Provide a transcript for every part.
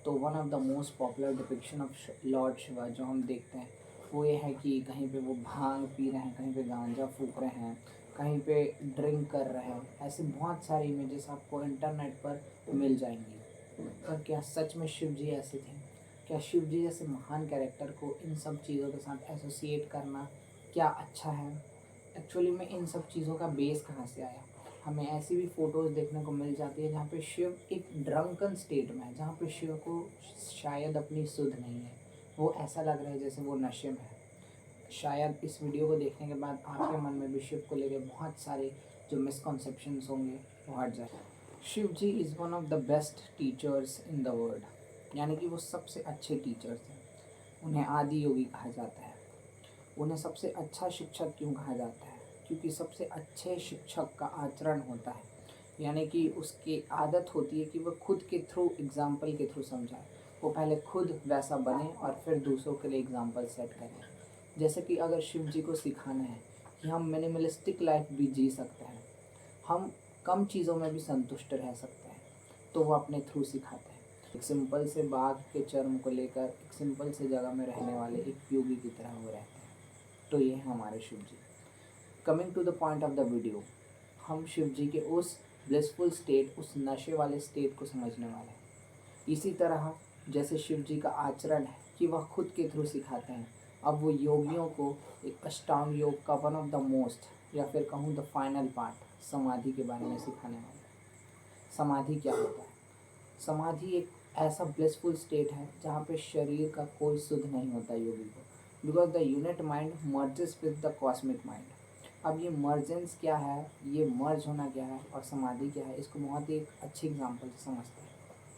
तो one of the most popular depiction of Lord Shiva जो हम देखते हैं वो ये है कि कहीं पे वो भांग पी रहे हैं, कहीं पे गांजा फूक रहे हैं, कहीं पे ड्रिंक कर रहे हैं। ऐसे बहुत सारी इमेजेस आपको इंटरनेट पर मिल जाएंगी। पर क्या सच में शिव जी ऐसे थे? क्या शिव जी जैसे महान कैरेक्टर को इन सब चीज़ों के साथ एसोसिएट करना क्या अच्छा है? एक्चुअली में इन सब चीज़ों का बेस कहाँ से आया? हमें ऐसी भी फ़ोटोज़ देखने को मिल जाती है जहाँ पे शिव एक ड्रंकन स्टेट में है, जहाँ पे शिव को शायद अपनी सुध नहीं है। वो ऐसा लग रहा है जैसे वो नशे में है। शायद इस वीडियो को देखने के बाद आपके मन में भी शिव को लेकर बहुत सारे जो मिसकॉन्सेप्शंस होंगे वो हट जाए। Shiv ji is one of the best teachers in the world, यानी कि वो सबसे अच्छे टीचर्स हैं। उन्हें आदि योगी कहा जाता है। उन्हें सबसे अच्छा शिक्षक क्यों कहा जाता है? क्योंकि सबसे अच्छे शिक्षक का आचरण होता है, यानी कि उसकी आदत होती है कि वह खुद के थ्रू एग्जाम्पल के थ्रू समझाए। वो पहले खुद वैसा बने और फिर दूसरों के लिए एग्जाम्पल सेट करें। जैसे कि अगर शिव जी को सिखाना है कि हम मिनिमलिस्टिक लाइफ भी जी सकते हैं, हम कम चीज़ों में भी संतुष्ट रह सकते हैं, तो वो अपने थ्रू सिखाते हैं। एक सिंपल से बाघ के चर्म को लेकर एक सिंपल से जगह में रहने वाले एक योगी की तरह वो रहते हैं। तो ये है हमारे Shiv ji. Coming to the point of the video, हम शिव जी के उस ब्लिसफुल स्टेट, उस नशे वाले स्टेट को समझने वाले हैं। इसी तरह जैसे शिव जी का आचरण है कि वह खुद के थ्रू सिखाते हैं, अब वो योगियों को एक अष्टांग योग का वन ऑफ द मोस्ट या फिर कहूँ द फाइनल पार्ट समाधि के बारे में सिखाने वाले हैं। समाधि क्या होता है? समाधि एक ऐसा ब्लिसफुल स्टेट है जहाँ पे शरीर का कोई सुध नहीं होता योगी को, because the unit mind merges with the cosmic mind. अब ये मर्जेंस क्या है, ये मर्ज होना क्या है और समाधि क्या है, इसको बहुत ही एक अच्छी एग्जांपल से समझते हैं।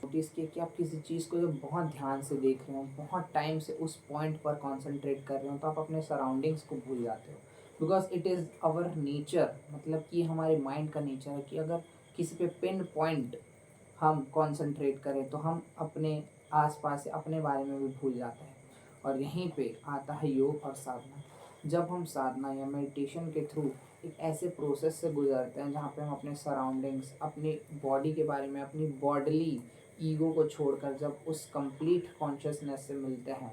नोटिस किए कि आप किसी चीज़ को जब बहुत ध्यान से देख रहे हो, बहुत टाइम से उस पॉइंट पर कॉन्सेंट्रेट कर रहे हो, तो आप अपने सराउंडिंग्स को भूल जाते हो। Because it is our nature, मतलब कि हमारे माइंड का नेचर है कि अगर किसी पे पिन पॉइंट हम कंसंट्रेट करें तो हम अपने आसपास से अपने बारे में भी भूल जाते हैं। और यहीं पे आता है योग और साधना। जब हम साधना या मेडिटेशन के थ्रू एक ऐसे प्रोसेस से गुजरते हैं जहाँ पे हम अपने सराउंडिंग्स, अपनी बॉडी के बारे में, अपनी बॉडली ईगो को छोड़कर जब उस कंप्लीट कॉन्शियसनेस से मिलते हैं,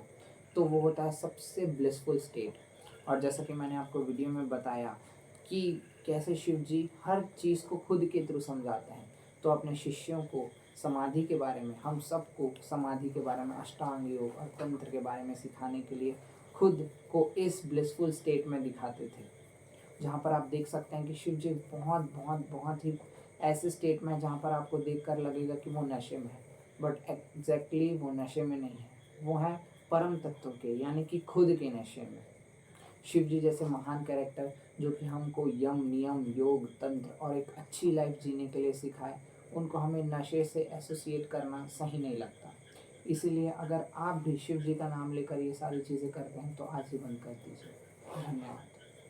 तो वो होता है सबसे ब्लिसफुल स्टेट। और जैसा कि मैंने आपको वीडियो में बताया कि कैसे शिव जी हर चीज़ को खुद के थ्रू समझाते हैं, तो अपने शिष्यों को समाधि के बारे में, हम सबको समाधि के बारे में, अष्टांग योग और तंत्र के बारे में सिखाने के लिए खुद को इस ब्लिसफुल स्टेट में दिखाते थे, जहाँ पर आप देख सकते हैं कि शिव जी बहुत बहुत बहुत ही ऐसे स्टेट में है जहाँ पर आपको देखकर लगेगा कि वो नशे में है, बट एग्जैक्टली वो नशे में नहीं है, वो है परम तत्व के, यानी कि खुद के नशे में। शिव जी जैसे महान कैरेक्टर जो कि हमको यम, नियम, योग, तंत्र और एक अच्छी लाइफ जीने के लिए सिखाए, उनको हमें नशे से एसोसिएट करना सही नहीं लगता। इसीलिए अगर आप भी शिव जी का नाम लेकर ये सारी चीज़ें करते हैं तो आज ही बंद कर दीजिए। धन्यवाद।